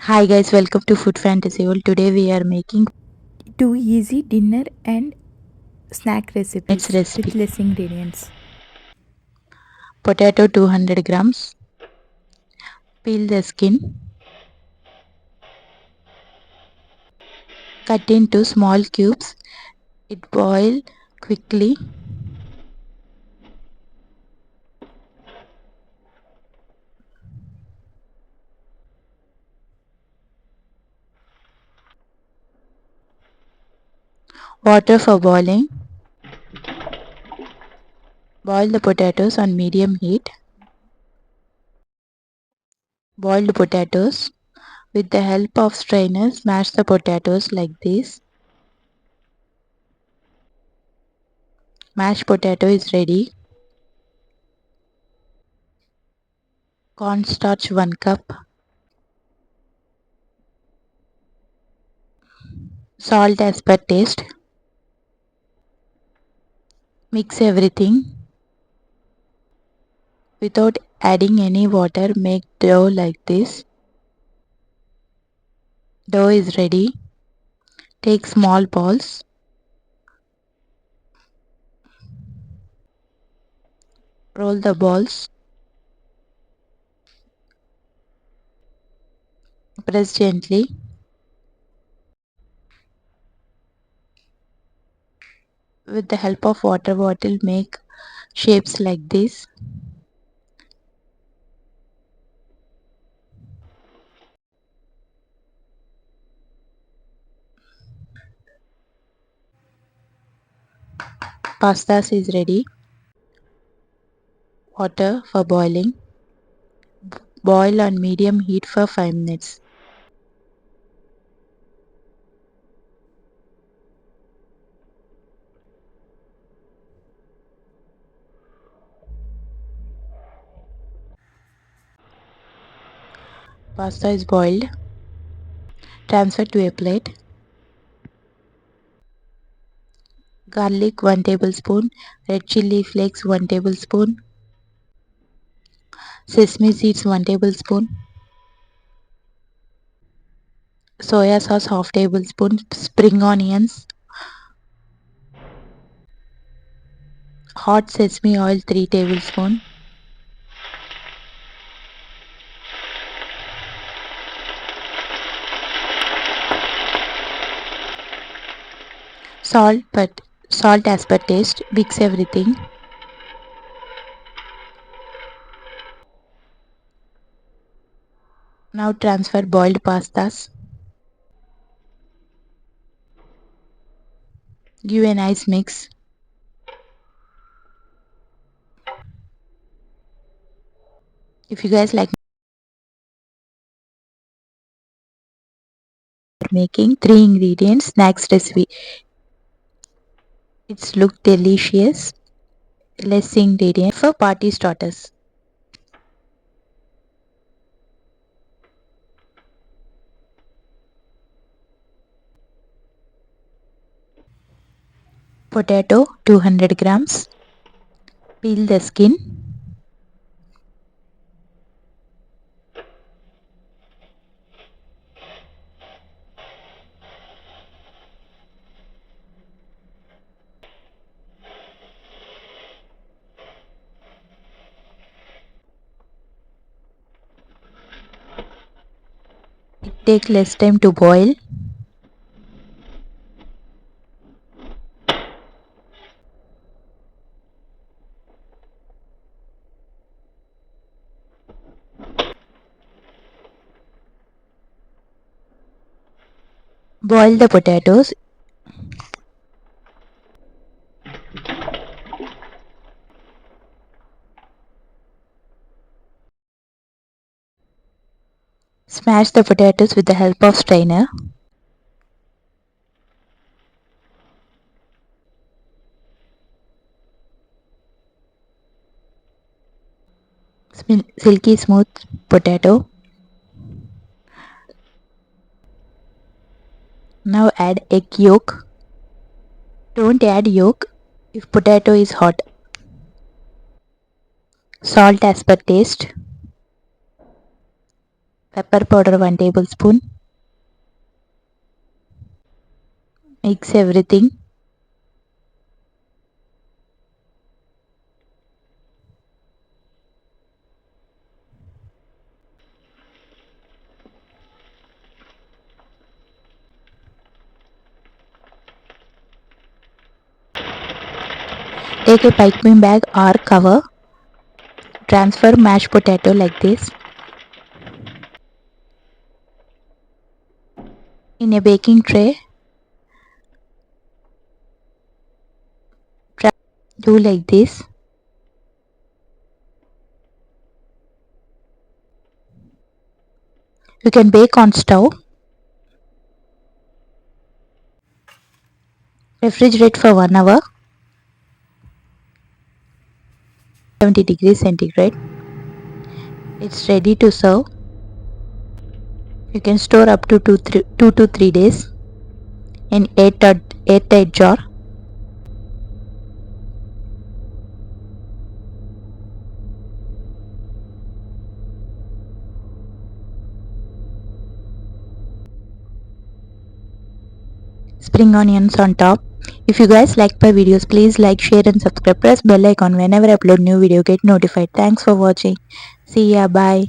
Hi guys, welcome to Food Fantasy World. Today we are making Two easy dinner and snack its recipes recipe. with less ingredients. Potato 200 grams. Peel the skin. Cut into small cubes. It boil quickly. Water for boiling. Boil the potatoes on medium heat. Boiled potatoes. With the help of strainer, smash the potatoes like this. Mashed potato is ready. Cornstarch 1 cup. Salt as per taste. Mix everything. Without adding any water, make dough like this. Dough is ready. Take small balls. Roll the balls. Press gently. With the help of water bottle, make shapes like this. Pastas is ready. Water for boiling. Boil on medium heat for 5 minutes. Pasta is boiled. Transfer to a plate. Garlic 1 tablespoon. Red chili flakes 1 tablespoon. Sesame seeds 1 tablespoon. Soya sauce half tablespoon. Spring onions. Hot sesame oil 3 tablespoon. Salt but salt as per taste. Mix everything. Now transfer boiled pastas. Give a nice mix. If you guys like making 3 ingredients snacks recipe, it's look delicious. Less ingredient for party starters. Potato 200 grams. Peel the skin. It take less time to boil. Boil the potatoes. Smash the potatoes with the help of strainer. Silky smooth potato. Now add egg yolk. Don't add yolk if potato is hot. Salt as per taste. pepper powder 1 tablespoon. Mix everything. Take a piping bag or cover. Transfer mashed potato like this. In a baking tray, do like this. You can bake on stove. Refrigerate for 1 hour. 70 degrees centigrade. It's ready to serve. You can store up to 2 to 3 days in airtight jar. Spring onions on top. If you guys like my videos, please like, share and subscribe. Press bell icon whenever I upload new video, get notified. Thanks for watching. See ya, bye.